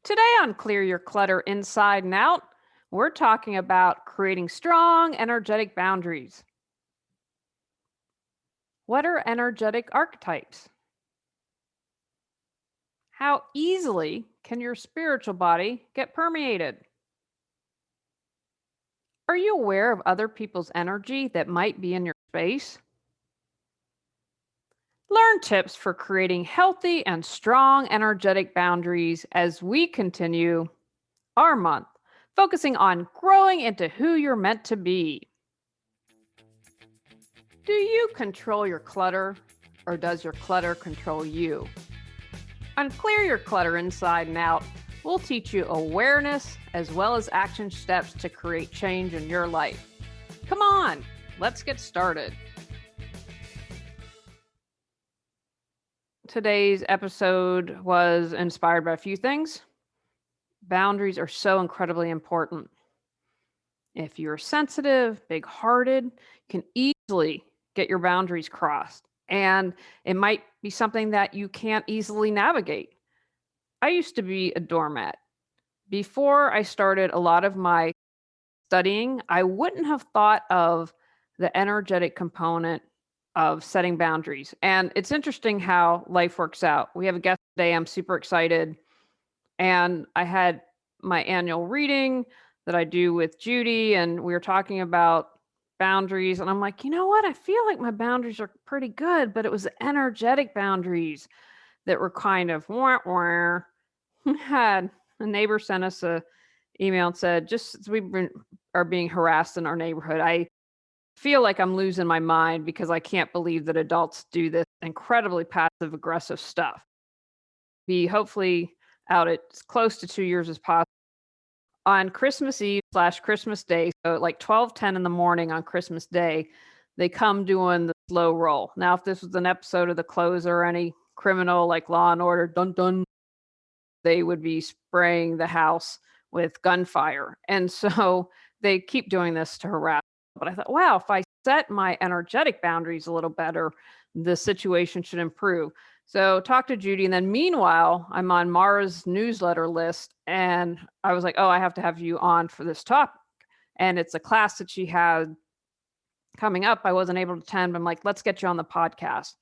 Today on Clear Your Clutter Inside and Out, we're talking about creating strong, energetic boundaries. What are energetic archetypes? How easily can your spiritual body get permeated? Are you aware of other people's energy that might be in your space? Learn tips for creating healthy and strong energetic boundaries as we continue our month, focusing on growing into who you're meant to be. Do you control your clutter, or does your clutter control you? On Clear Your Clutter Inside and Out, we'll teach you awareness as well as action steps to create change in your life. Come on, let's get started. Today's episode was inspired by a few things. Boundaries are so incredibly important. If you're sensitive, big-hearted, you can easily get your boundaries crossed. And it might be something that you can't easily navigate. I used to be a doormat. Before I started a lot of my studying, I wouldn't have thought of the energetic component of setting boundaries. And it's interesting how life works out. We have a guest today. I'm super excited. And I had my annual reading that I do with Judy, and we were talking about boundaries. And I'm like, you know what? I feel like my boundaries are pretty good, but it was the energetic boundaries that were kind of wah wah. Had a neighbor sent us a email and said, just as are being harassed in our neighborhood, I feel like I'm losing my mind because I can't believe that adults do this incredibly passive aggressive stuff. Be hopefully out at as close to 2 years as possible. On Christmas Eve/Christmas Day, so at like 12:10 in the morning on Christmas Day, they come doing the slow roll. Now, if this was an episode of The Closer or any criminal like Law and Order, dun dun, they would be spraying the house with gunfire. And so they keep doing this to harass. But I thought, wow, if I set my energetic boundaries a little better, the situation should improve. So talk to Judy. And then meanwhile, I'm on Mara's newsletter list. And I was like, oh, I have to have you on for this topic. And it's a class that she had coming up. I wasn't able to attend, but I'm like, let's get you on the podcast.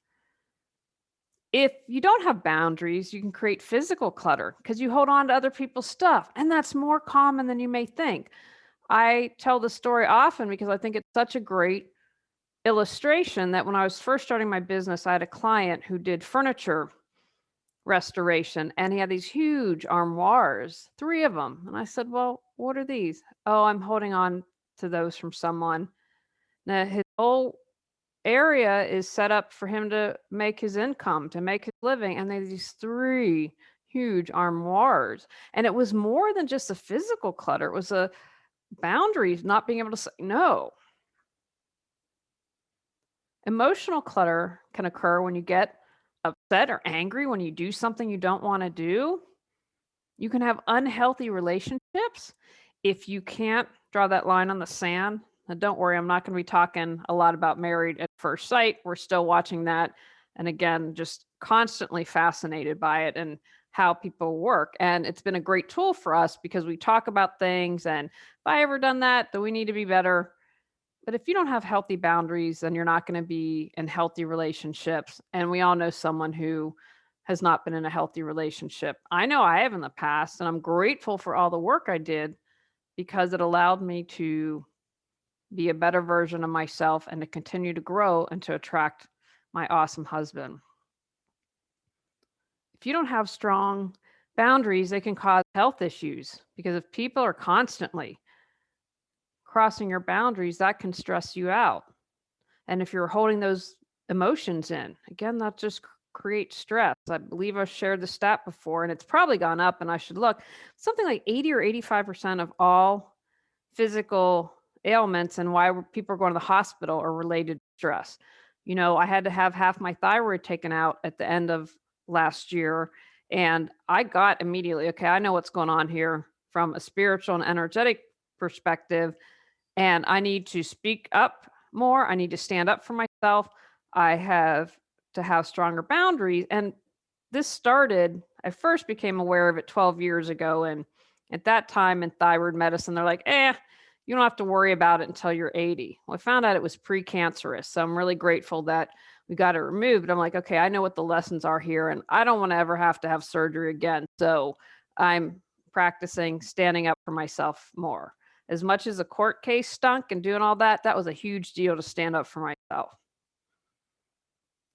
If you don't have boundaries, you can create physical clutter because you hold on to other people's stuff. And that's more common than you may think. I tell the story often because I think it's such a great illustration that when I was first starting my business, I had a client who did furniture restoration and he had these huge armoires, 3 of them. And I said, well, what are these? Oh, I'm holding on to those from someone. Now, his whole area is set up for him to make his income, to make his living. And they had these 3 huge armoires. And it was more than just a physical clutter. It was a boundaries, not being able to say no. Emotional clutter can occur when you get upset or angry when you do something you don't want to do. You can have unhealthy relationships if you can't draw that line on the sand. Now, don't worry, I'm not going to be talking a lot about Married at First Sight. We're still watching that. And again, just constantly fascinated by it and how people work. And it's been a great tool for us because we talk about things and if I ever done that, then we need to be better. But if you don't have healthy boundaries, then you're not going to be in healthy relationships. And we all know someone who has not been in a healthy relationship. I know I have in the past, and I'm grateful for all the work I did because it allowed me to be a better version of myself and to continue to grow and to attract my awesome husband. If you don't have strong boundaries, they can cause health issues because if people are constantly crossing your boundaries, that can stress you out. And if you're holding those emotions in, again, that just creates stress. I believe I've shared the stat before, and it's probably gone up, and I should look. Something like 80 or 85% of all physical ailments and why people are going to the hospital are related to stress. You know, I had to have half my thyroid taken out at the end of last year, and I got immediately, okay, I know what's going on here from a spiritual and energetic perspective. And I need to speak up more. I need to stand up for myself. I have to have stronger boundaries. And this started, I first became aware of it 12 years ago. And at that time in thyroid medicine, they're like, you don't have to worry about it until you're 80. Well, I found out it was precancerous. So I'm really grateful that we got it removed. I'm like, okay, I know what the lessons are here, and I don't want to ever have to have surgery again. So I'm practicing standing up for myself more. As much as a court case stunk and doing all that, that was a huge deal to stand up for myself.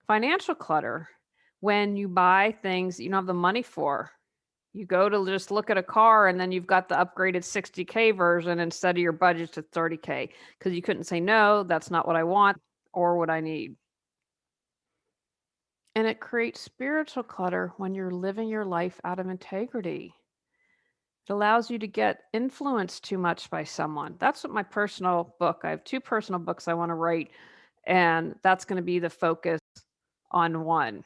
Financial clutter, when you buy things that you don't have the money for. You go to just look at a car and then you've got the upgraded 60K version instead of your budget to 30K because you couldn't say, no, that's not what I want or what I need. And it creates spiritual clutter when you're living your life out of integrity. It allows you to get influenced too much by someone. That's what my personal book, I have 2 personal books I want to write, and that's going to be the focus on one.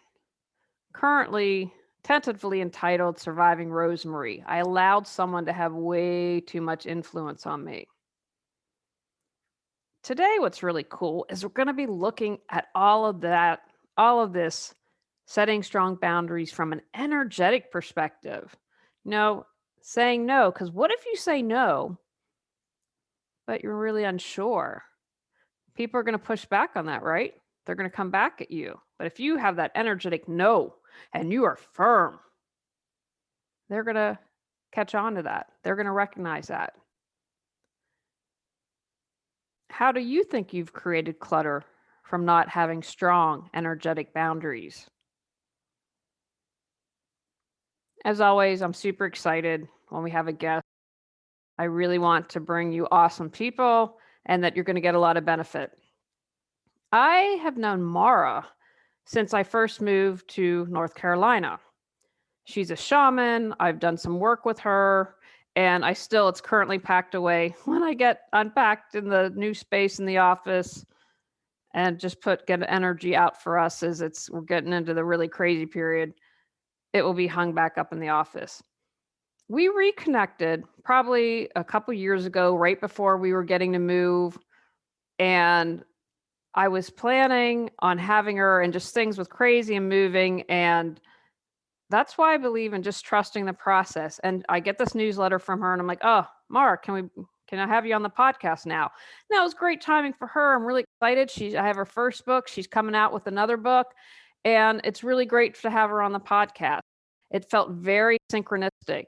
Currently, tentatively entitled Surviving Rosemary. I allowed someone to have way too much influence on me. Today, what's really cool is we're going to be looking at all of this, setting strong boundaries from an energetic perspective. Saying no, because what if you say no, but you're really unsure? People are going to push back on that, right? They're going to come back at you. But if you have that energetic no and you are firm, they're going to catch on to that. They're going to recognize that. How do you think you've created clutter from not having strong energetic boundaries? As always, I'm super excited when we have a guest. I really want to bring you awesome people and that you're going to get a lot of benefit. I have known Mara since I first moved to North Carolina. She's a shaman. I've done some work with her, and it's currently packed away. When I get unpacked in the new space in the office and just get energy out for us as we're getting into the really crazy period, it will be hung back up in the office. We reconnected probably a couple years ago, right before we were getting to move, and I was planning on having her, and just things with crazy and moving, and that's why I believe in just trusting the process. And I get this newsletter from her and I'm like, oh, Mark, can I have you on the podcast now? Now, it was great timing for her. I'm really excited. I have her first book. She's coming out with another book, and it's really great to have her on the podcast. It felt very synchronistic.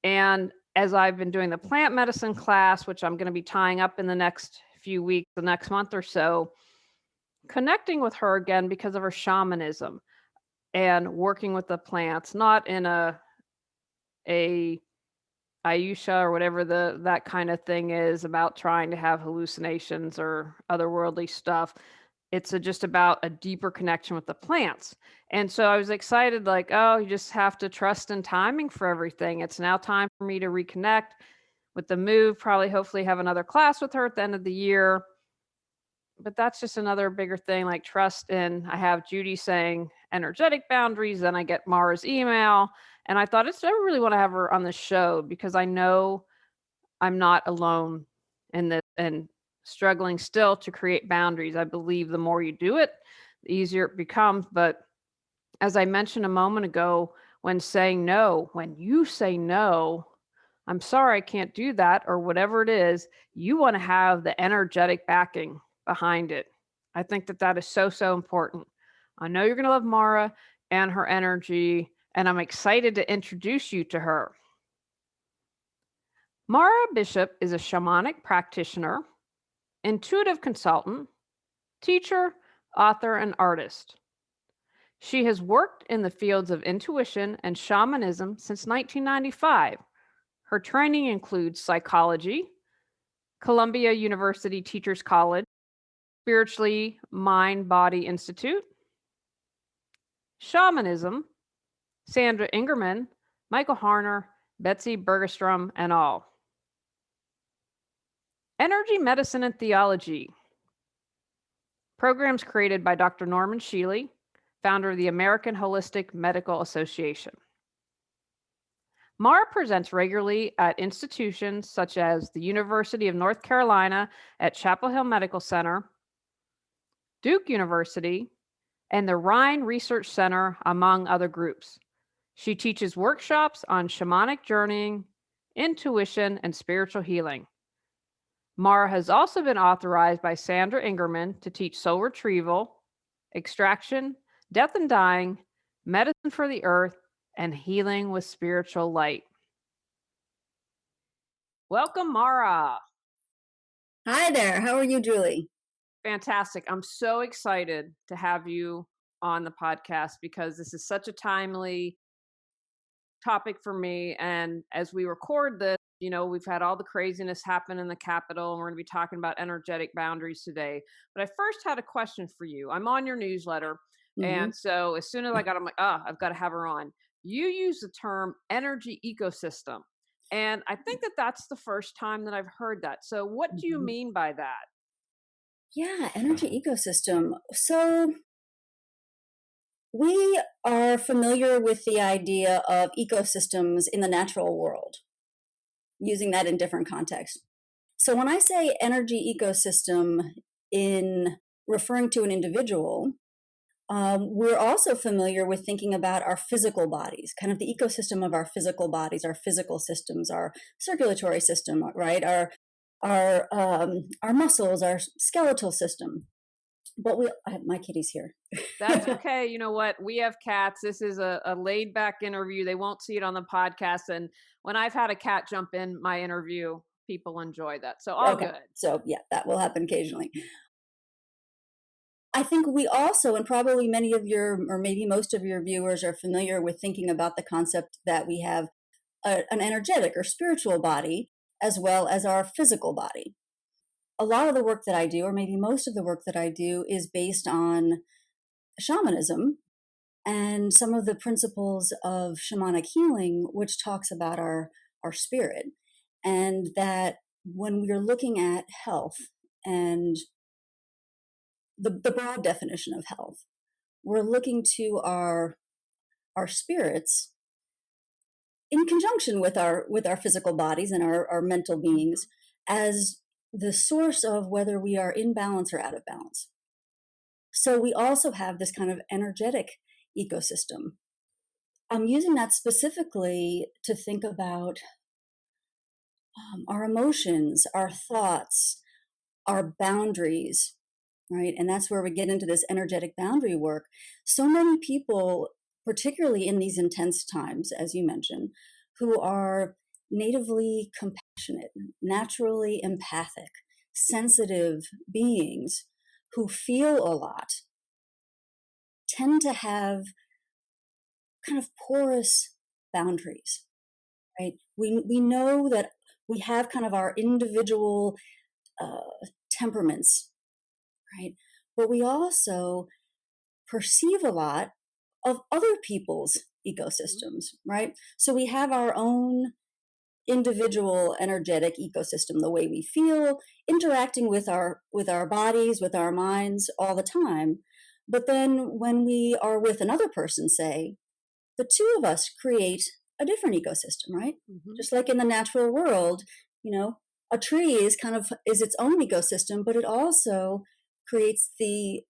And as I've been doing the plant medicine class, which I'm going to be tying up in the next few weeks, the next month or so, connecting with her again because of her shamanism and working with the plants, not in a Ayusha or whatever that kind of thing is about trying to have hallucinations or otherworldly stuff. It's just about a deeper connection with the plants. And so I was excited, like, oh, you just have to trust in timing for everything. It's now time for me to reconnect with the move, probably hopefully have another class with her at the end of the year. But that's just another bigger thing, like trust in. I have Judy saying energetic boundaries, then I get Mara's email. And I thought I really want to have her on the show because I know I'm not alone in this and struggling still to create boundaries. I believe the more you do it, the easier it becomes. But as I mentioned a moment ago, when you say no, I'm sorry, I can't do that, or whatever it is, you want to have the energetic backing behind it. I think that is so, so important. I know you're going to love Mara and her energy, and I'm excited to introduce you to her. Mara Bishop is a shamanic practitioner, intuitive consultant, teacher, author, and artist. She has worked in the fields of intuition and shamanism since 1995. Her training includes psychology, Columbia University Teachers College, Spiritually Mind Body Institute, shamanism, Sandra Ingerman, Michael Harner, Betsy Bergstrom, and all. Energy medicine and theology. Programs created by Dr. Norman Shealy, founder of the American Holistic Medical Association. Mara presents regularly at institutions such as the University of North Carolina at Chapel Hill Medical Center, Duke University, and the Rhine Research Center, among other groups. She teaches workshops on shamanic journeying, intuition, and spiritual healing. Mara has also been authorized by Sandra Ingerman to teach soul retrieval, extraction, death and dying, medicine for the earth, and healing with spiritual light. Welcome, Mara. Hi there. How are you, Julie? Fantastic. I'm so excited to have you on the podcast because this is such a timely topic for me. And as we record this, we've had all the craziness happen in the Capitol, and we're going to be talking about energetic boundaries today. But I first had a question for you. I'm on your newsletter. hmm And so as soon as I got, I'm like, I've got to have her on. You use the term energy ecosystem. And I think that that's the first time that I've heard that. So what do you hmm mean by that? Yeah, energy ecosystem. So we are familiar with the idea of ecosystems in the natural world, using that in different contexts. So when I say energy ecosystem in referring to an individual, we're also familiar with thinking about our physical bodies, kind of the ecosystem of our physical bodies, our physical systems, our circulatory system, right? Our muscles, our skeletal system. But my kitty's here. That's okay. You know what? We have cats. This is a laid back interview. They won't see it on the podcast. And when I've had a cat jump in my interview, people enjoy that. So all Okay, good. so yeah, that will happen occasionally. I think we also, and probably many of your, or maybe most of your viewers are familiar with thinking about the concept that we have an energetic or spiritual body as well as our physical body. A lot of the work that I do, or maybe most of the work that I do, is based on shamanism and some of the principles of shamanic healing, which talks about our spirit. And that when we're looking at health and the broad definition of health, we're looking to our spirits in conjunction with our physical bodies and our mental beings as the source of whether we are in balance or out of balance. So we also have this kind of energetic ecosystem. I'm using that specifically to think about our emotions, our thoughts, our boundaries, right? And that's where we get into this energetic boundary work. So many people, particularly in these intense times, as you mentioned, who are natively compassionate, naturally empathic, sensitive beings who feel a lot, tend to have kind of porous boundaries, right? We know that we have kind of our individual temperaments, right? But we also perceive a lot of other people's ecosystems, right? So we have our own individual energetic ecosystem, the way we feel, interacting with our bodies, with our minds all the time. But then when we are with another person, say, the two of us create a different ecosystem, right? Mm-hmm. Just like in the natural world, a tree is its own ecosystem, but it also creates the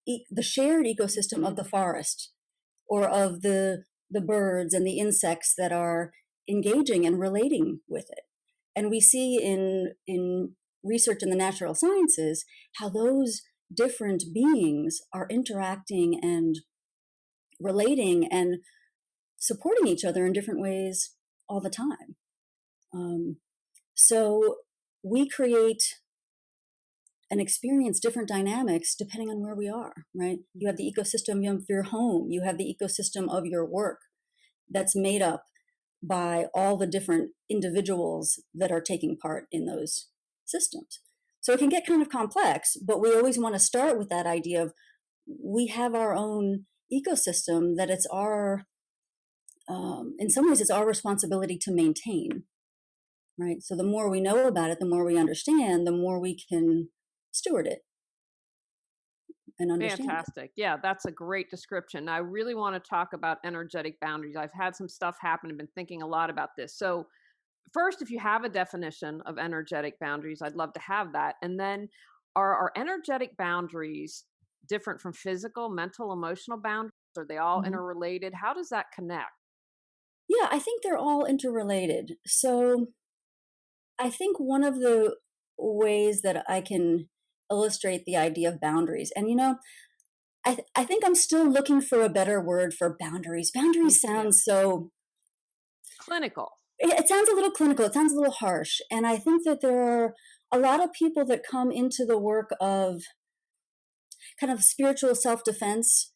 shared ecosystem of the forest or of the birds and the insects that are engaging and relating with it. And we see in research in the natural sciences how those different beings are interacting and relating and supporting each other in different ways all the time. So we create and experience different dynamics depending on where we are, right? You have the ecosystem of your home, you have the ecosystem of your work that's made up by all the different individuals that are taking part in those systems. So it can get kind of complex, but we always want to start with that idea of we have our own ecosystem that it's in some ways, it's our responsibility to maintain, right? So the more we know about it, the more we understand, the more we can steward it and understand it. Fantastic. Yeah, that's a great description. I really want to talk about energetic boundaries. I've had some stuff happen. I've been thinking a lot about this. So, first, if you have a definition of energetic boundaries, I'd love to have that. And then, are our energetic boundaries different from physical, mental, emotional boundaries? Are they all Mhm. interrelated? How does that connect? I think they're all interrelated. So I think one of the ways that I can illustrate the idea of boundaries, and I think I'm still looking for a better word for boundaries. Me Boundaries too. sounds so, Clinical. it sounds a little clinical, it sounds a little harsh. And I think that there are a lot of people that come into the work of kind of spiritual self-defense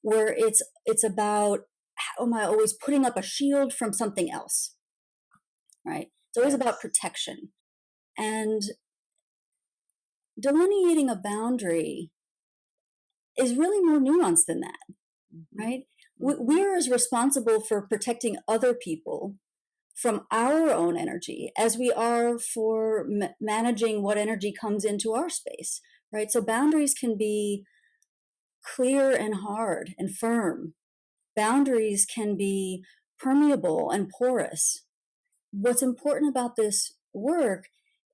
where it's about, how am I always putting up a shield from something else, right? It's always about Yes. protection. And delineating a boundary is really more nuanced than that, Mhm. right? Mhm. We're as responsible for protecting other people from our own energy as we are for managing what energy comes into our space, right? So boundaries can be clear and hard and firm. Boundaries can be permeable and porous. What's important about this work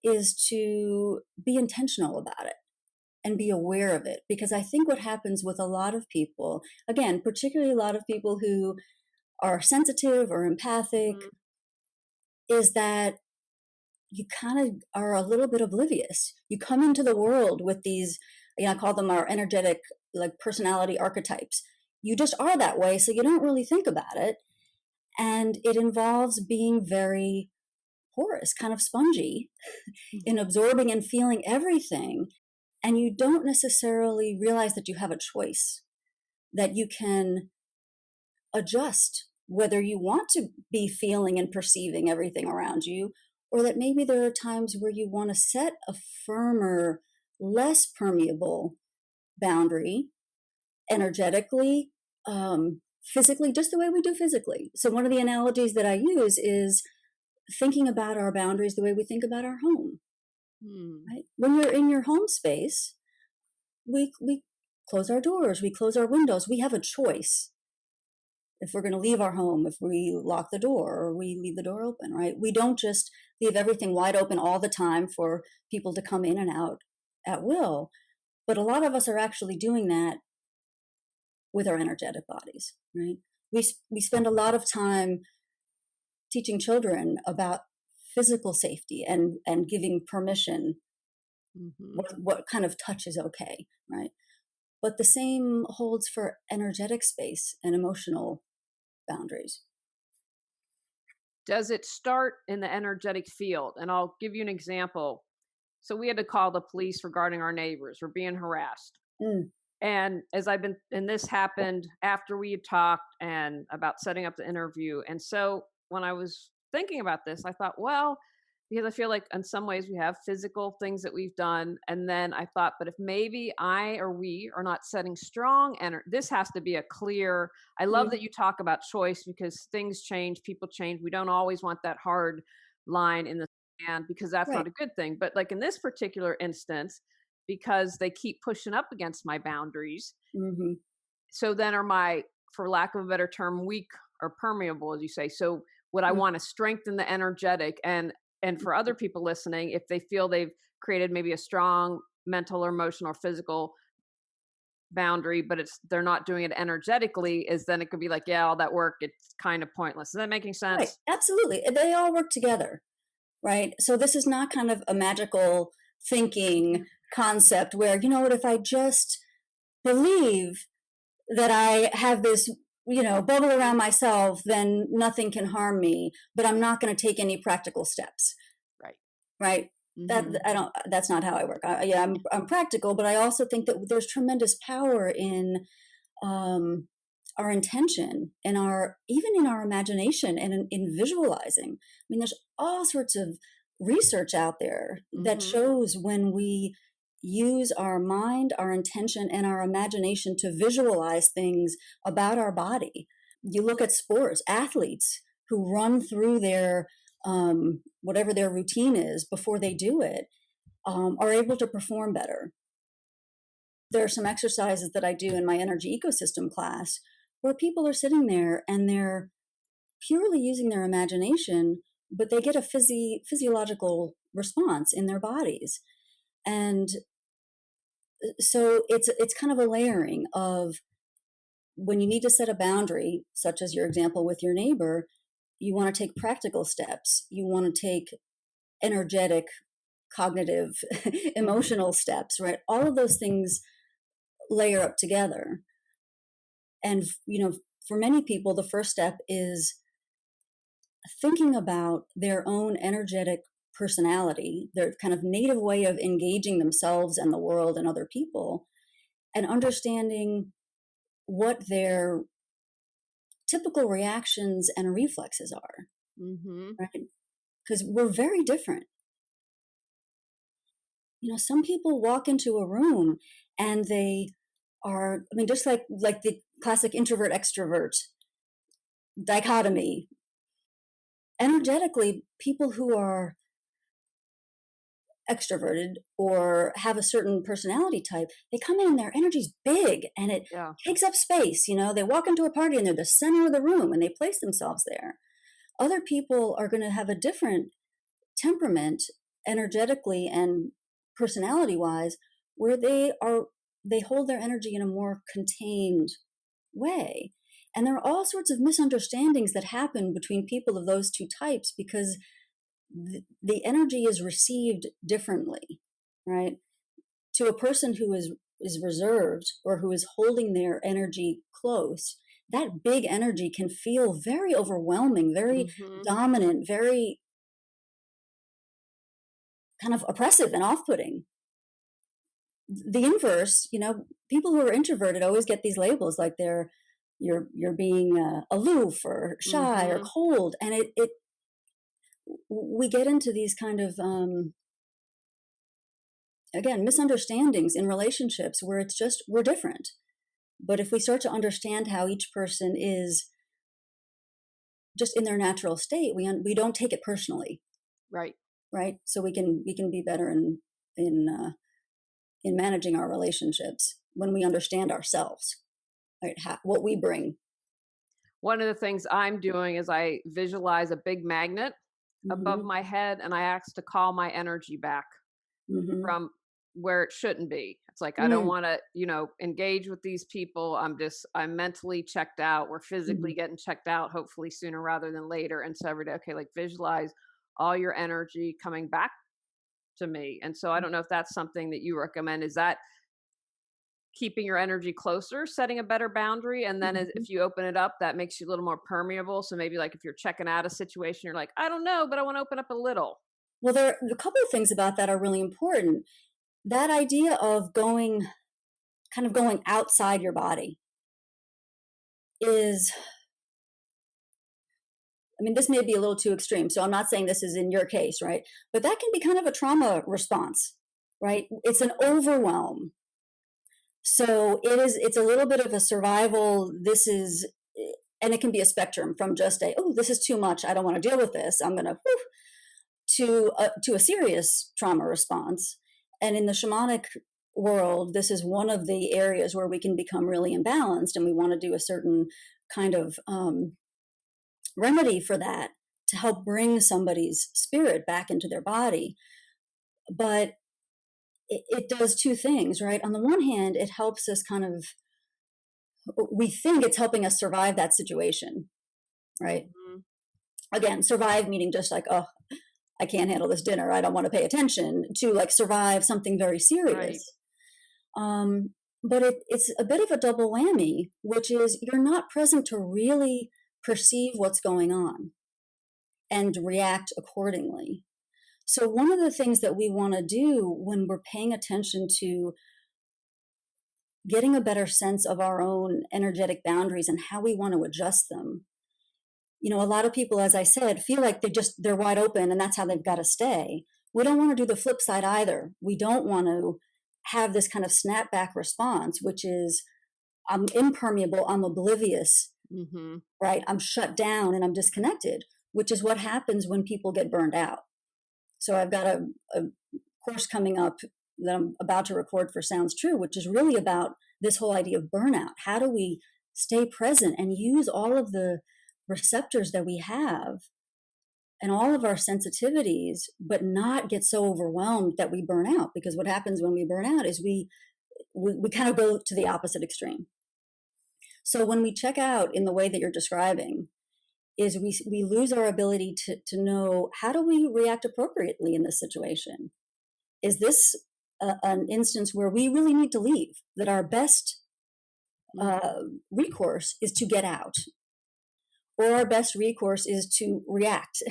is to be intentional about it and be aware of it. Because I think what happens with a lot of people, again, particularly a lot of people who are sensitive or empathic, Mhm. is that you kind of are a little bit oblivious. You come into the world with these, I call them our energetic, like personality archetypes. You just are that way, so you don't really think about it. And it involves being very porous, kind of spongy Mhm. in absorbing and feeling everything. And you don't necessarily realize that you have a choice, that you can adjust whether you want to be feeling and perceiving everything around you, or that maybe there are times where you want to set a firmer, less permeable boundary energetically, physically, just the way we do physically. So, one of the analogies that I use is thinking about our boundaries the way we think about our home, Hmm. right? When you're in your home space, we close our doors, we close our windows, we have a choice if we're going to leave our home, if we lock the door or we leave the door open, right? We don't just leave everything wide open all the time for people to come in and out at will. But a lot of us are actually doing that with our energetic bodies, right? We spend a lot of time teaching children about physical safety and giving permission, Mhm. what kind of touch is okay, right? But the same holds for energetic space and emotional boundaries. Does it start in the energetic field? And I'll give you an example. So we had to call the police regarding our neighbors. We're being harassed. Mm, And this happened after we had talked and about setting up the interview. And so when I was thinking about this, I thought, well, because I feel like in some ways we have physical things that we've done. And then I thought, but if maybe I or we are not setting strong energy, this has to be a clear. I love mm, that you talk about choice because things change, people change. We don't always want that hard line in the sand because that's not right. a good thing. But like in this particular instance, because they keep pushing up against my boundaries. Hmm. So then are my, for lack of a better term, weak or permeable, as you say. So would I Mm, want to strengthen the energetic and for other people listening, if they feel they've created maybe a strong mental or emotional or physical boundary, but they're not doing it energetically, is then it could be like, yeah, all that work, it's kind of pointless. Is that making right. sense? Absolutely. They all work together, right? So this is not kind of a magical thinking concept where, you know what, if I just believe that I have this, bubble around myself, then nothing can harm me, but I'm not going to take any practical steps, Right. right? That Hmm. I don't. That's not how I work. Yeah, I'm practical, but I also think that there's tremendous power in um, our intention and our even in our imagination and in visualizing. I mean, there's all sorts of research out there that Hmm. shows when we use our mind, our intention, and our imagination to visualize things about our body. You look at sports, athletes who run through their whatever their routine is before they do it, are able to perform better. There are some exercises that I do in my energy ecosystem class where people are sitting there and they're purely using their imagination, but they get a physiological response in their bodies. And so it's kind of a layering of when you need to set a boundary, such as your example with your neighbor, You want to take practical steps. You want to take energetic, cognitive, emotional steps, right? All of those things layer up together. And, for many people, the first step is thinking about their own energetic personality, their kind of native way of engaging themselves and the world and other people, and understanding what their typical reactions and reflexes are, right? Because we're very different. Some people walk into a room and they are, just like the classic introvert extrovert dichotomy. Energetically, people who are extroverted or have a certain personality type, they come in and their energy's big and it takes up space. They walk into a party and they're the center of the room and they place themselves there. Other people are going to have a different temperament energetically and personality wise, where they hold their energy in a more contained way. And there are all sorts of misunderstandings that happen between people of those two types because the energy is received differently, right? To a person who is reserved or who is holding their energy close, that big energy can feel very overwhelming, very dominant, very kind of oppressive and off-putting. The inverse, people who are introverted always get these labels like you're being aloof or shy or cold, and we get into these kind of again, misunderstandings in relationships where it's just we're different. But if we start to understand how each person is just in their natural state, we don't take it personally, right? So we can be better in managing our relationships when we understand ourselves, right? What we bring. One of the things I'm doing is I visualize a big magnet above my head, and I ask to call my energy back from where it shouldn't be. It's like, I don't want to, engage with these people. I'm mentally checked out. We're physically getting checked out, hopefully sooner rather than later. And so every day, okay, like visualize all your energy coming back to me. And so I don't know if that's something that you recommend. Is that keeping your energy closer, setting a better boundary? And then if you open it up, that makes you a little more permeable. So maybe like if you're checking out a situation, you're like, I don't know, but I want to open up a little. Well, there are a couple of things about that are really important. That idea of going outside your body is, this may be a little too extreme, so I'm not saying this is in your case, right? But that can be kind of a trauma response, right? It's an overwhelm. So it's a little bit of a survival. And it can be a spectrum from just this is too much, I don't want to deal with this, I'm going to a serious trauma response. And in the shamanic world, this is one of the areas where we can become really imbalanced, and we want to do a certain kind of remedy for that to help bring somebody's spirit back into their body. But it does two things, right? On the one hand, it helps us we think it's helping us survive that situation, right? Again, survive meaning just like, I can't handle this dinner, I don't want to pay attention, to like survive something very serious. Right. But it's a bit of a double whammy, which is you're not present to really perceive what's going on and react accordingly. So one of the things that we want to do when we're paying attention to getting a better sense of our own energetic boundaries and how we want to adjust them, a lot of people, as I said, feel like they're wide open and that's how they've got to stay. We don't want to do the flip side either. We don't want to have this kind of snapback response, which is I'm impermeable, I'm oblivious, right? I'm shut down and I'm disconnected, which is what happens when people get burned out. So I've got a course coming up that I'm about to record for Sounds True, which is really about this whole idea of burnout. How do we stay present and use all of the receptors that we have and all of our sensitivities, but not get so overwhelmed that we burn out? Because what happens when we burn out is we kind of go to the opposite extreme. So when we check out in the way that you're describing, is we lose our ability to know, how do we react appropriately in this situation? Is this an instance where we really need to leave, that our best recourse is to get out, or our best recourse is to react,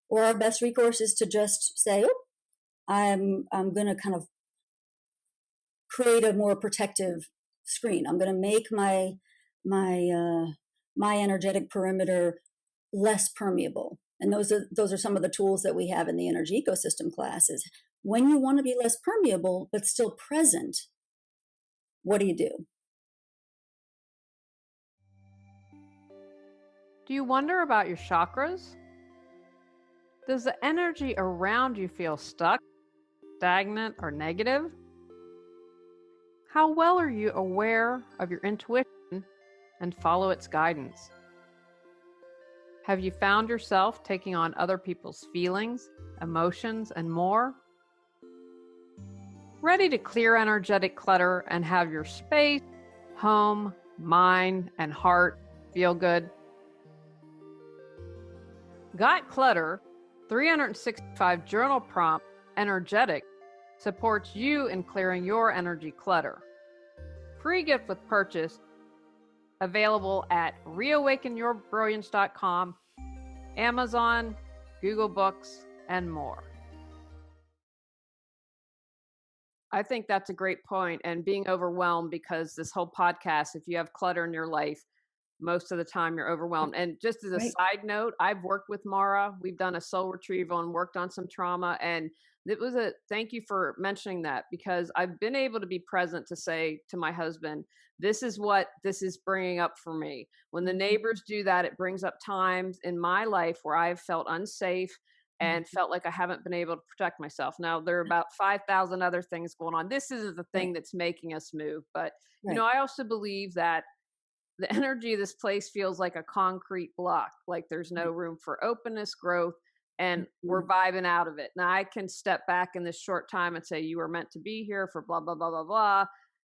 or our best recourse is to just say, oh, I'm going to kind of create a more protective screen. I'm going to make my energetic perimeter less permeable. And those are some of the tools that we have in the energy ecosystem classes. When you want to be less permeable but still present, what do you do? Do you wonder about your chakras? Does the energy around you feel stuck, stagnant, or negative? How well are you aware of your intuition and follow its guidance? Have you found yourself taking on other people's feelings, emotions, and more? Ready to clear energetic clutter and have your space, home, mind, and heart feel good? Got Clutter 365 Journal Prompt Energetic supports you in clearing your energy clutter. Free gift with purchase, available at reawakenyourbrilliance.com, Amazon, Google Books, and more. I think that's a great point, and being overwhelmed, because this whole podcast, if you have clutter in your life, most of the time you're overwhelmed. And just as a side note, I've worked with Mara. We've done a soul retrieval and worked on some trauma. And it was thank you for mentioning that, because I've been able to be present to say to my husband, this is what this is bringing up for me. When the neighbors do that, it brings up times in my life where I've felt unsafe and felt like I haven't been able to protect myself. Now, there are about 5,000 other things going on. This isn't the thing that's making us move. But, I also believe that the energy of this place feels like a concrete block, like there's no room for openness, growth, and we're vibing out of it. Now, I can step back in this short time and say, you were meant to be here for blah, blah, blah, blah, blah.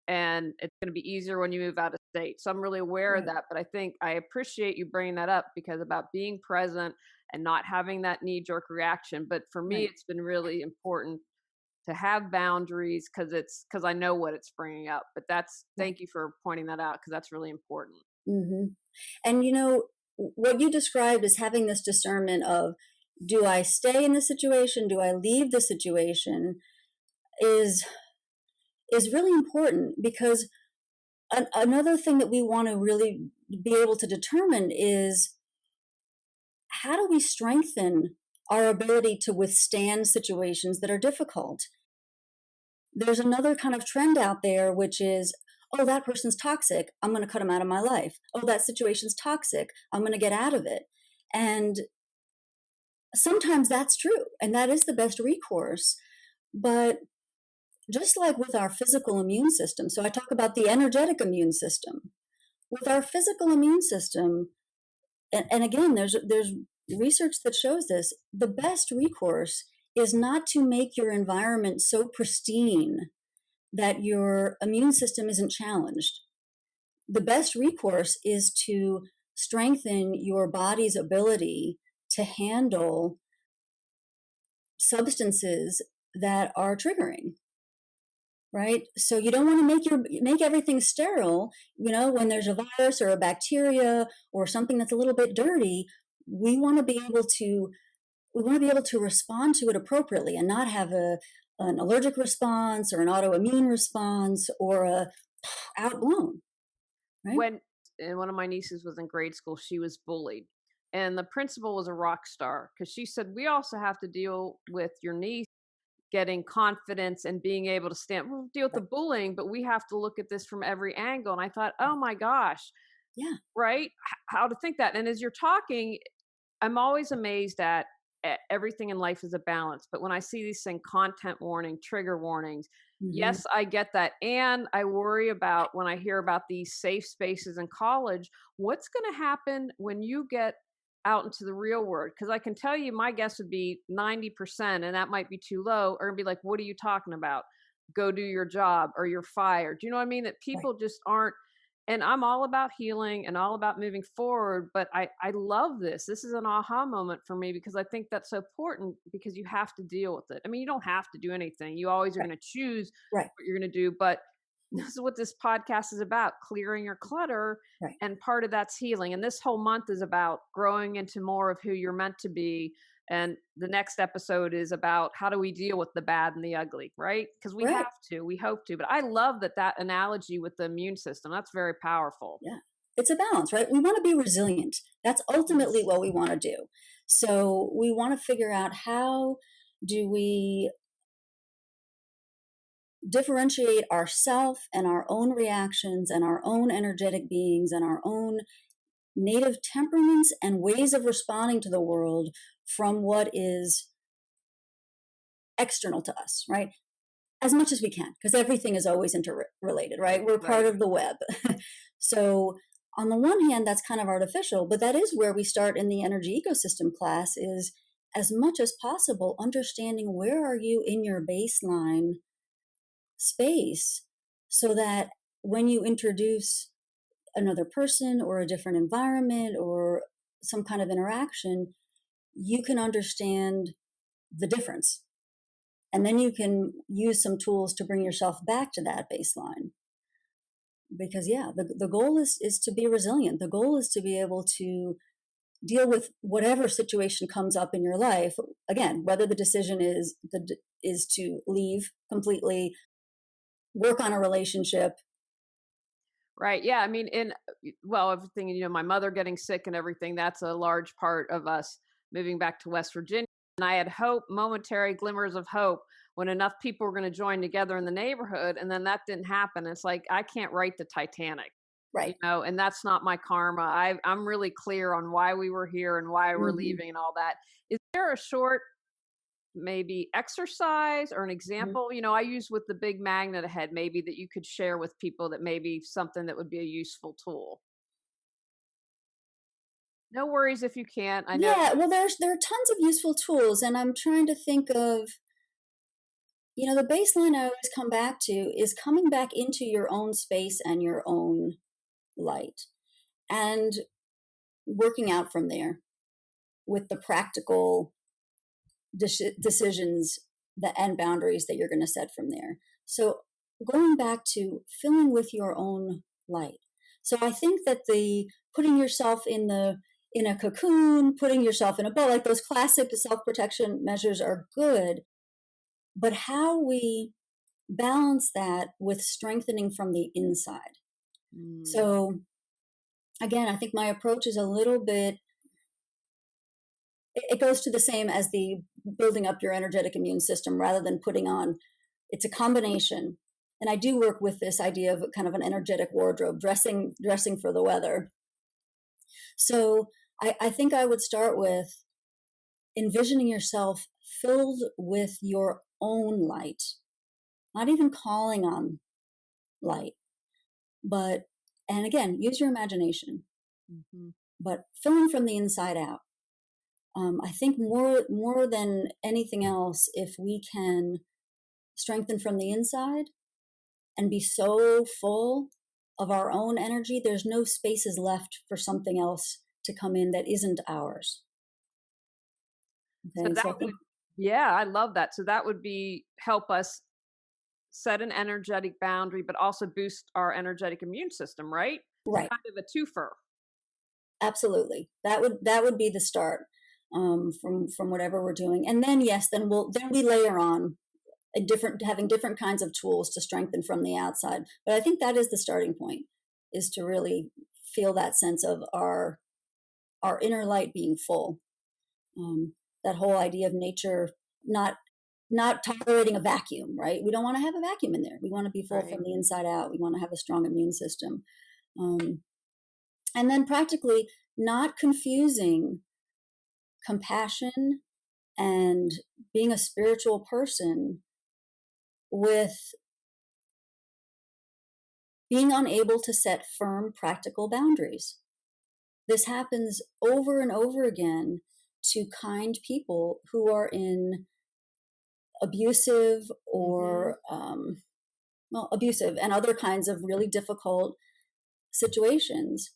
And it's going to be easier when you move out of state. So I'm really aware of that. But I think I appreciate you bringing that up, because about being present and not having that knee-jerk reaction. But for me, it's been really important to have boundaries, because I know what it's bringing up. But thank you for pointing that out, because that's really important. And what you described as having this discernment of, do I stay in the situation? Do I leave the situation? Is really important, because another thing that we want to really be able to determine is, how do we strengthen our ability to withstand situations that are difficult? There's another kind of trend out there, which is, oh, that person's toxic, I'm going to cut them out of my life. Oh, that situation's toxic, I'm going to get out of it. And sometimes that's true, and that is the best recourse. But just like with our physical immune system, so I talk about the energetic immune system. With our physical immune system, and again, there's research that shows this, the best recourse is not to make your environment so pristine that your immune system isn't challenged. The best recourse is to strengthen your body's ability to handle substances that are triggering, right? So you don't want to make everything sterile. When there's a virus or a bacteria or something that's a little bit dirty, we want to be able to respond to it appropriately and not have an allergic response or an autoimmune response or a outblown. Right? When one of my nieces was in grade school, she was bullied, and the principal was a rock star, because she said, we also have to deal with your niece getting confidence and being able to deal with the bullying, but we have to look at this from every angle. And I thought, oh my gosh, right? How to think that. And as you're talking, I'm always amazed at everything in life is a balance. But when I see these things, content warning, trigger warnings, yes, I get that. And I worry about, when I hear about these safe spaces in college, what's going to happen when you get out into the real world? Because I can tell you, my guess would be 90%, and that might be too low, or be like, what are you talking about? Go do your job, or you're fired. Do you know what I mean? That people just aren't, And I'm all about healing and all about moving forward, but I love this. This is an aha moment for me because I think that's so important because you have to deal with it. I mean, you don't have to do anything. You always are Right. going to choose Right. what you're going to do, but this is what this podcast is about, clearing your clutter, Right. and part of that's healing. And this whole month is about growing into more of who you're meant to be. And the next episode is about how do we deal with the bad and the ugly, right? Because we Right. have to, we hope to. But I love that analogy with the immune system. That's very powerful. Yeah. It's a balance, right? We want to be resilient. That's ultimately Yes. what we want to do. So we want to figure out how do we differentiate ourself and our own reactions and our own energetic beings and our own native temperaments and ways of responding to the world from what is external to us, right? As much as we can, because everything is always interrelated, right? We're part Right. of the web. So on the one hand, that's kind of artificial, but that is where we start in the energy ecosystem class is as much as possible understanding where are you in your baseline space so that when you introduce another person or a different environment or some kind of interaction, you can understand the difference. And then you can use some tools to bring yourself back to that baseline. Because yeah, the goal is to be resilient. The goal is to be able to deal with whatever situation comes up in your life. Again, whether the decision is to leave completely, work on a relationship. Right. Yeah. I mean, well, everything, my mother getting sick and everything, that's a large part of us moving back to West Virginia. And I had hope, momentary glimmers of hope when enough people were going to join together in the neighborhood. And then that didn't happen. It's like, I can't write the Titanic, Right. and that's not my karma. I'm really clear on why we were here and why we're Mm-hmm. leaving and all that. Is there a short maybe exercise or an Mm-hmm. example I use with the big magnet ahead maybe that you could share with people that maybe something that would be a useful tool? No worries if you can't. I know. Yeah, well, there are tons of useful tools, and I'm trying to think of, the baseline I always come back to is coming back into your own space and your own light, and working out from there with the practical decisions and boundaries that you're going to set from there. So going back to filling with your own light. So I think that the putting yourself in a cocoon, putting yourself in a bowl, like those classic self-protection measures are good, but how we balance that with strengthening from the inside. Mm, So again, I think my approach is a little bit, it goes to the same as the building up your energetic immune system rather than putting on. It's a combination. And I do work with this idea of kind of an energetic wardrobe, dressing for the weather. So I think I would start with envisioning yourself filled with your own light, not even calling on light, but, and again, use your imagination, mm-hmm. but filling from the inside out. I think more than anything else, if we can strengthen from the inside and be so full of our own energy, there's no spaces left for something else to come in that isn't ours. So Okay, that so I think, would, yeah, I love that. So that would be help us set an energetic boundary, but also boost our energetic immune system, right? It's right, kind of a twofer. absolutely. That would be the start, from whatever we're doing, and then yes, then we layer on having different kinds of tools to strengthen from the outside. But I think that is the starting point, is to really feel that sense of our inner light being full. That whole idea of nature not tolerating a vacuum, right? We don't want to have a vacuum in there. We want to be full from Right. the inside out. We want to have a strong immune system. Um, and then practically not confusing compassion and being a spiritual person with being unable to set firm, practical boundaries. This happens over and over again to kind people who are in abusive Mm-hmm. or, abusive and other kinds of really difficult situations,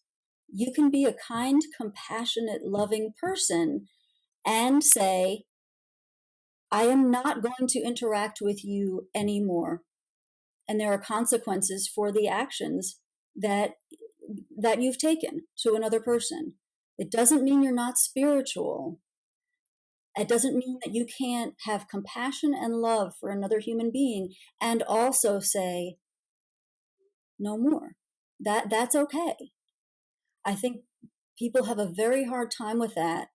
you can be a kind, compassionate, loving person and say, I am not going to interact with you anymore. And there are consequences for the actions that you've taken to another person. It doesn't mean you're not spiritual. It doesn't mean that you can't have compassion and love for another human being and also say no more. That's okay. I think people have a very hard time with that,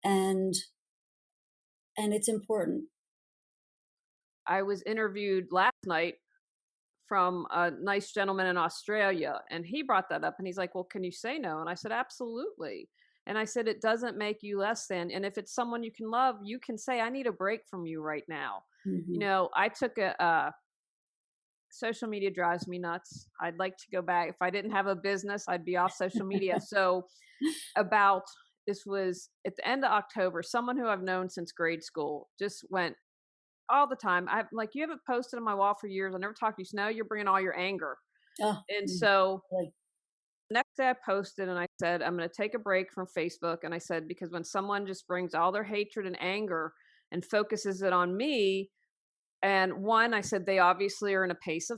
and it's important. I was interviewed last night from a nice gentleman in Australia, and he brought that up and he's like, "Well, can you say no?" And I said, "Absolutely." And I said, "It doesn't make you less than. And if it's someone you can love, you can say, I need a break from you right now." Mm-hmm. I took a social media drives me nuts. I'd like to go back. If I didn't have a business, I'd be off social media. So about this was at the end of October, someone who I've known since grade school just went all the time. I'm like, "You haven't posted on my wall for years. I never talked to you. So now you're bringing all your anger." Oh, And so like, next day I posted and I said, "I'm going to take a break from Facebook." And I said, because when someone just brings all their hatred and anger and focuses it on me, and one, I said, they obviously are in a place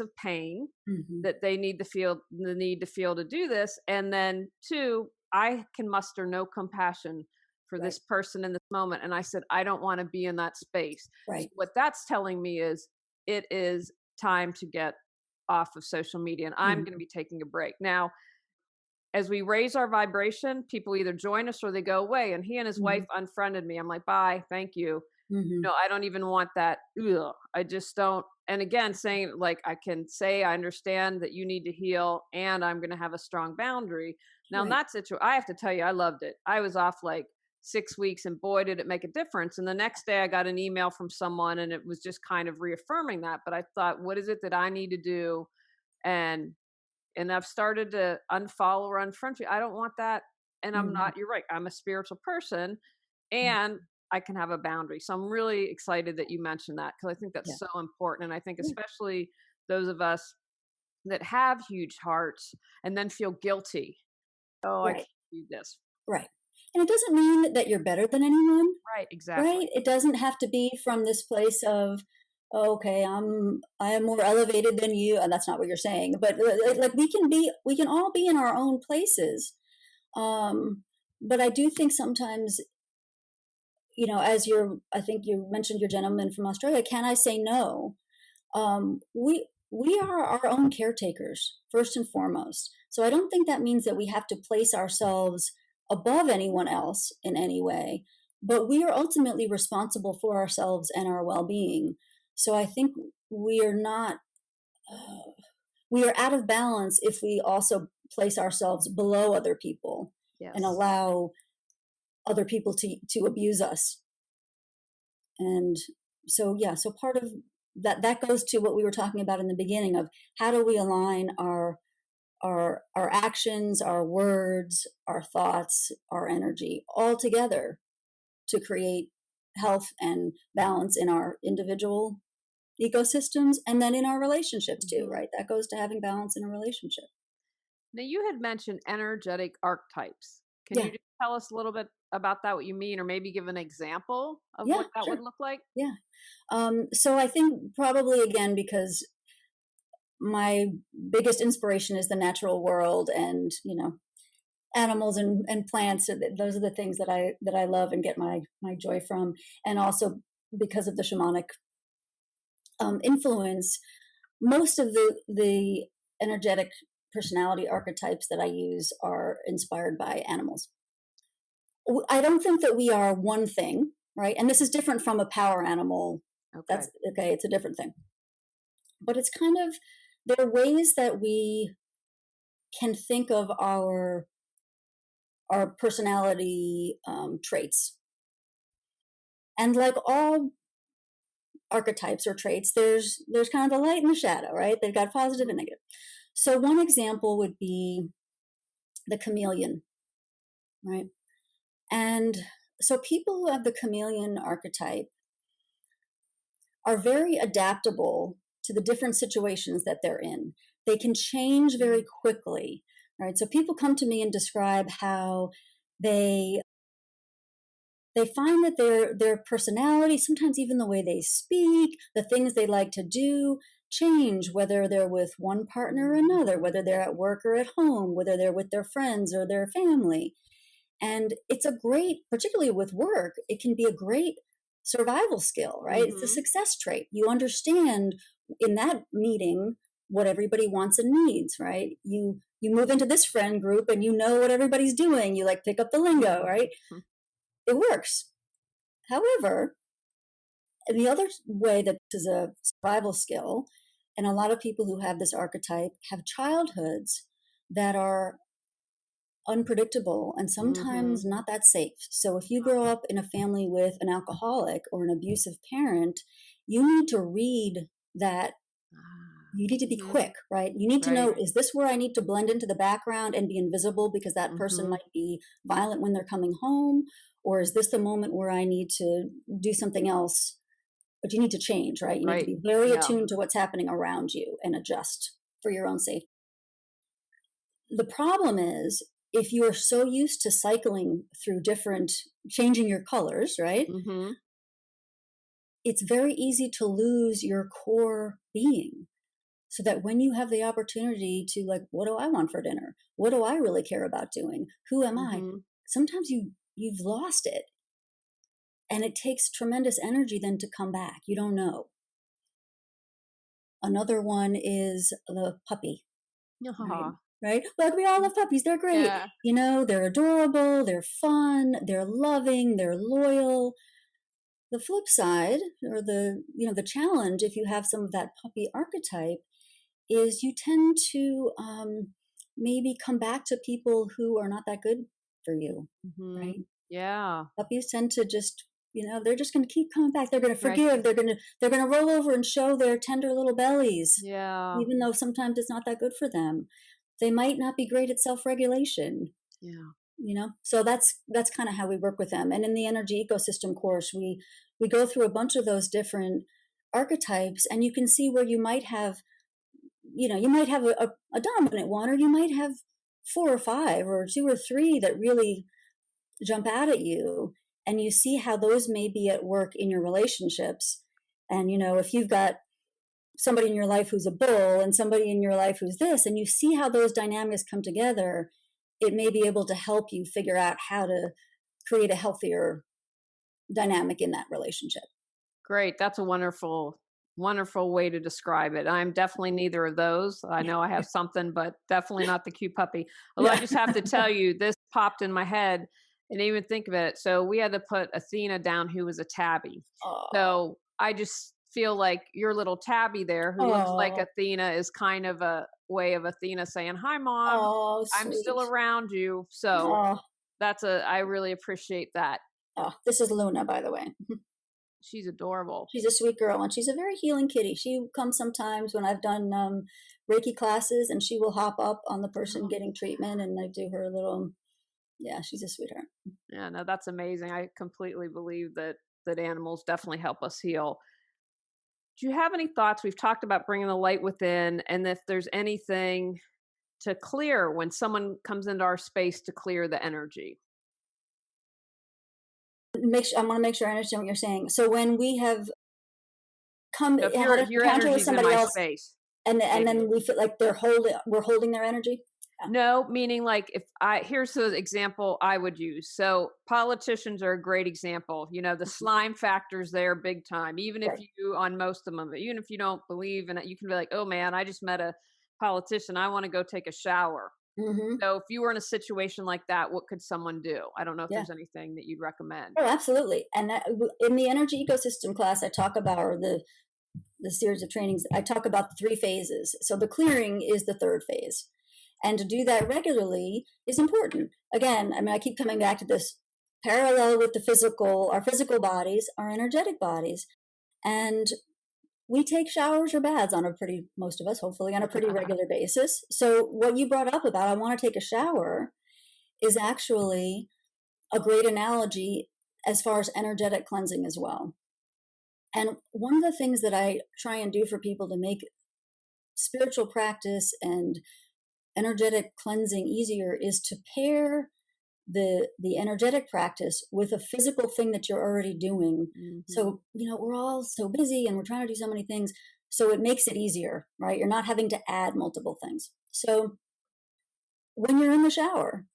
of pain mm-hmm. that they need to feel the need to feel to do this. And then two, I can muster no compassion for Right, this person in this moment. And I said, I don't want to be in that space. So right. what that's telling me is it is time to get off of social media and I'm going to Mm-hmm. be taking a break. Now, as we raise our vibration, people either join us or they go away. And he and his Mm-hmm. wife unfriended me. I'm like, bye, thank you. Mm-hmm. I don't even want that. Ugh, I just don't. And again, saying like, I can say, I understand that you need to heal and I'm going to have a strong boundary. Now, in Right. that situation, I have to tell you, I loved it. I was off like 6 weeks and boy, did it make a difference. And the next day I got an email from someone and it was just kind of reaffirming that. But I thought, what is it that I need to do? And I've started to unfollow or unfriend you. I don't want that. And I'm Mm-hmm. not, you're right. I'm a spiritual person Mm-hmm. and I can have a boundary. So I'm really excited that you mentioned that because I think Yeah. that's so important. And I think Yeah. especially those of us that have huge hearts and then feel guilty. Oh, I Right. can't do this. Right. And it doesn't mean that you're better than anyone, Right. Exactly. right? It doesn't have to be from this place of, oh, okay, I am more elevated than you, and that's not what you're saying. But like we can all be in our own places. But I do think sometimes, I think you mentioned your gentleman from Australia. Can I say no? We are our own caretakers first and foremost. So I don't think that means that we have to place ourselves above anyone else in any way, but we are ultimately responsible for ourselves and our well-being. So I think we are not we are out of balance if we also place ourselves below other people and Yes. allow other people to abuse us. And so yeah, so part of that goes to what we were talking about in the beginning of how do we align our actions, our words, our thoughts, our energy all together to create health and balance in our individual ecosystems and then in our relationships too, Mhm. right? That goes to having balance in a relationship. Now, you had mentioned energetic archetypes. Can Yeah, you just tell us a little bit about that, what you mean, or maybe give an example of yeah, what that would sure. look like? Yeah. So I think probably again because my biggest inspiration is the natural world and animals and plants. Those are the things that I love and get my joy from, and also because of the shamanic influence, most of the energetic personality archetypes that I use are inspired by animals. I don't think that we are one thing, right? And this is different from a power animal. Okay. That's okay. It's a different thing, but it's kind of there are ways that we can think of our personality traits. And like all archetypes or traits, there's kind of the light and the shadow, right? They've got positive and Mhm. negative. So one example would be the chameleon, right? And so people who have the chameleon archetype are very adaptable to the different situations that they're in. they can change very quickly, right? So people come to me and describe how they find that their personality, sometimes even the way they speak, the things they like to do, change, whether they're with one partner or another, whether they're at work or at home, whether they're with their friends or their family. And it's a great, particularly with work, it can be a great survival skill, right? It's a success trait. You understand in that meeting what everybody wants and needs, right? You move into this friend group and you know what everybody's doing. You like pick up the lingo, right? It works. However, and the other way that this is a survival skill, and a lot of people who have this archetype have childhoods that are unpredictable and sometimes not that safe. So if you grow up in a family with an alcoholic or an abusive parent, you need to read that. You need to be quick, right? You need to know, is this where I need to blend into the background and be invisible because that person might be violent when they're coming home? Or is this the moment where I need to do something else? But you need to change, right? You need to be very attuned to what's happening around you and adjust for your own safety. The problem is, if you are so used to cycling through changing your colors, right? It's very easy to lose your core being. So that when you have the opportunity to, like, what do I want for dinner? What do I really care about doing? Who am I? Sometimes you've lost it. And it takes tremendous energy then to come back. You don't know. Another one is the puppy. Right? But we all love puppies. They're great. Yeah. You know, they're adorable, they're fun, they're loving, they're loyal. The flip side, or the challenge, if you have some of that puppy archetype, is you tend to maybe come back to people who are not that good for you, right? Yeah. Puppies tend to just, they're just going to keep coming back. They're going to forgive. They're going to roll over and show their tender little bellies, even though sometimes it's not that good for them. They might not be great at self-regulation. So that's kind of how we work with them. And in the energy ecosystem course, we go through a bunch of those different archetypes, and you can see where you might have a dominant one, or you might have 4 or 5 or 2 or 3 that really jump out at you, and you see how those may be at work in your relationships. And, if you've got somebody in your life who's a bull and somebody in your life who's this, and you see how those dynamics come together, it may be able to help you figure out how to create a healthier dynamic in that relationship. Great. That's a wonderful way to describe it. I'm definitely neither of those. I know I have something, but definitely not the cute puppy. Although I just have to tell you, this popped in my head, and even think of it. So we had to put Athena down, who was a tabby. So I just feel like your little tabby there, who looks like Athena, is kind of a way of Athena saying, "Hi, Mom. I'm still around you." So I really appreciate that. This is Luna, by the way. She's adorable. She's a sweet girl, and she's a very healing kitty. She comes sometimes when I've done Reiki classes, and she will hop up on the person getting treatment, and I do her little, she's a sweetheart. Yeah, no, that's amazing. I completely believe that animals definitely help us heal. Do you have any thoughts? We've talked about bringing the light within, and if there's anything to clear when someone comes into our space, to clear the energy. I want to make sure I understand what you're saying. So when we have come So if your energy with somebody else, space, and then we feel like we're holding their energy. No, meaning like here's the example I would use. So politicians are a great example. The slime factor's there big time. Even if you, on most of them, even if you don't believe in it, you can be like, "Oh man, I just met a politician. I want to go take a shower." So if you were in a situation like that, what could someone do? I don't know if there's anything that you'd recommend. Oh, absolutely. And in the energy ecosystem class, I talk about, or the series of trainings, I talk about the 3 phases. So the clearing is the 3rd phase. And to do that regularly is important. Again, I keep coming back to this parallel with our physical bodies, our energetic bodies. And we take showers or baths most of us, hopefully, on a pretty regular basis. So what you brought up about, I want to take a shower, is actually a great analogy as far as energetic cleansing as well. And one of the things that I try and do for people to make spiritual practice and energetic cleansing easier is to pair the energetic practice with a physical thing that you're already doing. So, we're all so busy and we're trying to do so many things. So it makes it easier, right? You're not having to add multiple things. So when you're in the shower,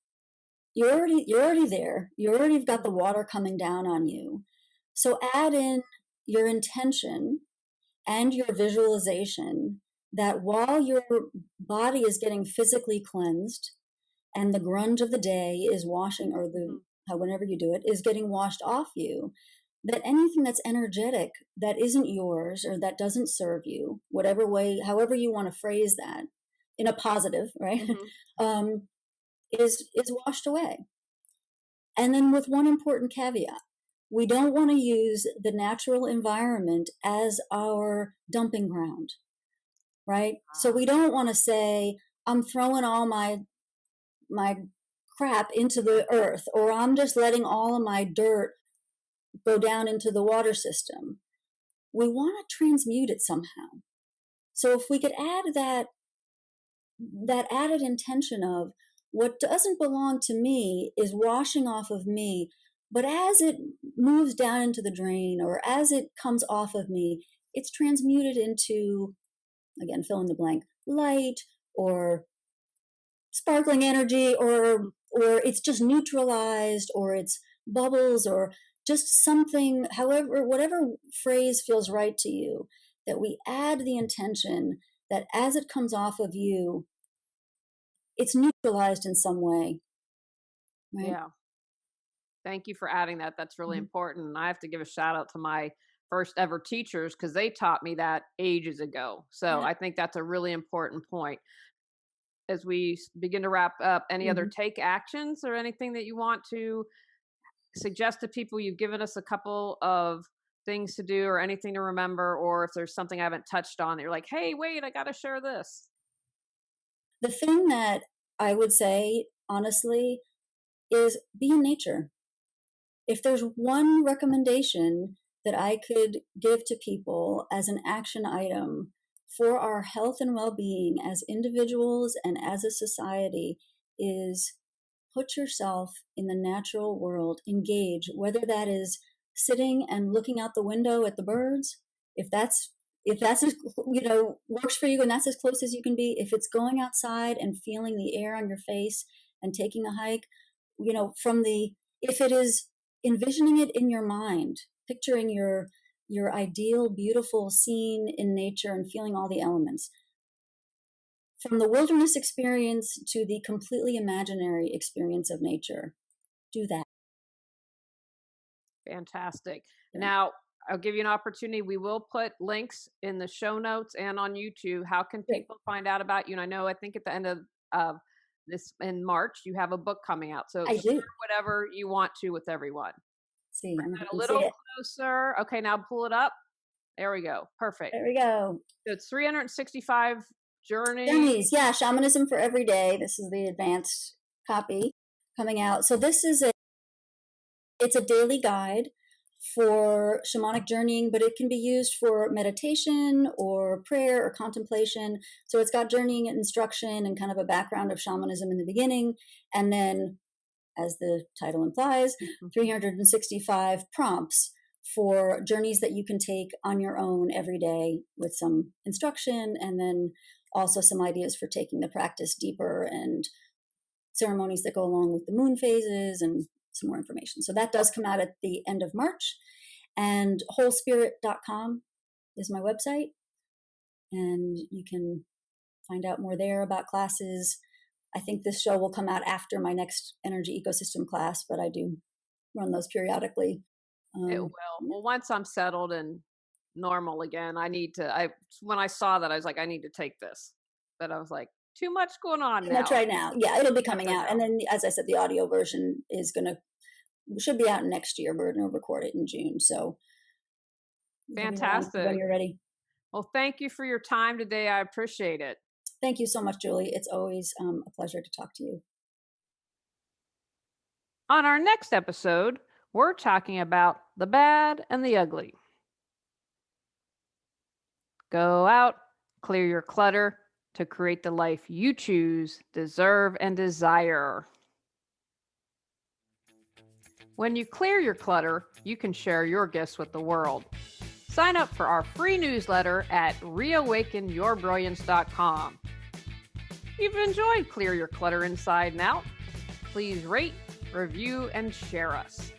you're already there. You already got the water coming down on you. So add in your intention and your visualization that while your body is getting physically cleansed and the grunge of the day is washing, or whenever you do it, is getting washed off you, that anything that's energetic that isn't yours or that doesn't serve you, whatever way, however you want to phrase that, in a positive, right, is washed away. And then with one important caveat, we don't want to use the natural environment as our dumping ground, right? So we don't want to say, I'm throwing all my crap into the earth, or I'm just letting all of my dirt go down into the water system. We want to transmute it somehow. So if we could add that added intention of what doesn't belong to me is washing off of me, but as it moves down into the drain or as it comes off of me, it's transmuted into, again, fill in the blank, light or sparkling energy, or it's just neutralized, or it's bubbles, or just something, whatever phrase feels right to you, that we add the intention that as it comes off of you, it's neutralized in some way. Right? Yeah. Thank you for adding that. That's really important. And I have to give a shout out to my first ever teachers because they taught me that ages ago. So I think that's a really important point. As we begin to wrap up, any other take actions or anything that you want to suggest to people? You've given us a couple of things to do or anything to remember, or if there's something I haven't touched on that you're like, hey, wait, I got to share this. The thing that I would say, honestly, is be in nature. If there's one recommendation that I could give to people as an action item for our health and well-being as individuals and as a society, is put yourself in the natural world, engage, whether that is sitting and looking out the window at the birds, if that's works for you and that's as close as you can be, if it's going outside and feeling the air on your face and taking a hike, if it is envisioning it in your mind, picturing your ideal, beautiful scene in nature and feeling all the elements. From the wilderness experience to the completely imaginary experience of nature, do that. Fantastic. Yeah. Now, I'll give you an opportunity. We will put links in the show notes and on YouTube. How can people find out about you? And I think at the end of this in March, you have a book coming out. So share whatever you want to with everyone. See, I'm a little closer. Okay, now pull it up. There we go. Perfect. There we go. So it's 365 journeys. Yeah, shamanism for every day. This is the advanced copy coming out. So this is it's a daily guide for shamanic journeying, but it can be used for meditation or prayer or contemplation. So it's got journeying instruction and kind of a background of shamanism in the beginning. And then, as the title implies, 365 prompts for journeys that you can take on your own every day with some instruction, and then also some ideas for taking the practice deeper and ceremonies that go along with the moon phases and some more information. So that does come out at the end of March, and wholespirit.com is my website, and you can find out more there about classes. I think this show will come out after my next energy ecosystem class, but I do run those periodically. It will. Well, once I'm settled and normal again, when I saw that, I was like, I need to take this. But I was like, too much going on now. That's right now. Yeah, it'll be coming out. And then, as I said, the audio version should be out next year. We're going to record it in June. So fantastic. When you're ready. Well, thank you for your time today. I appreciate it. Thank you so much, Julie. It's always a pleasure to talk to you. On our next episode, we're talking about the bad and the ugly. Go out, Clear your clutter to create the life you choose, deserve, and desire. When you clear your clutter, you can share your gifts with the world. Sign up for our free newsletter at reawakenyourbrilliance.com. If you've enjoyed Clear Your Clutter Inside and Out, please rate, review, and share us.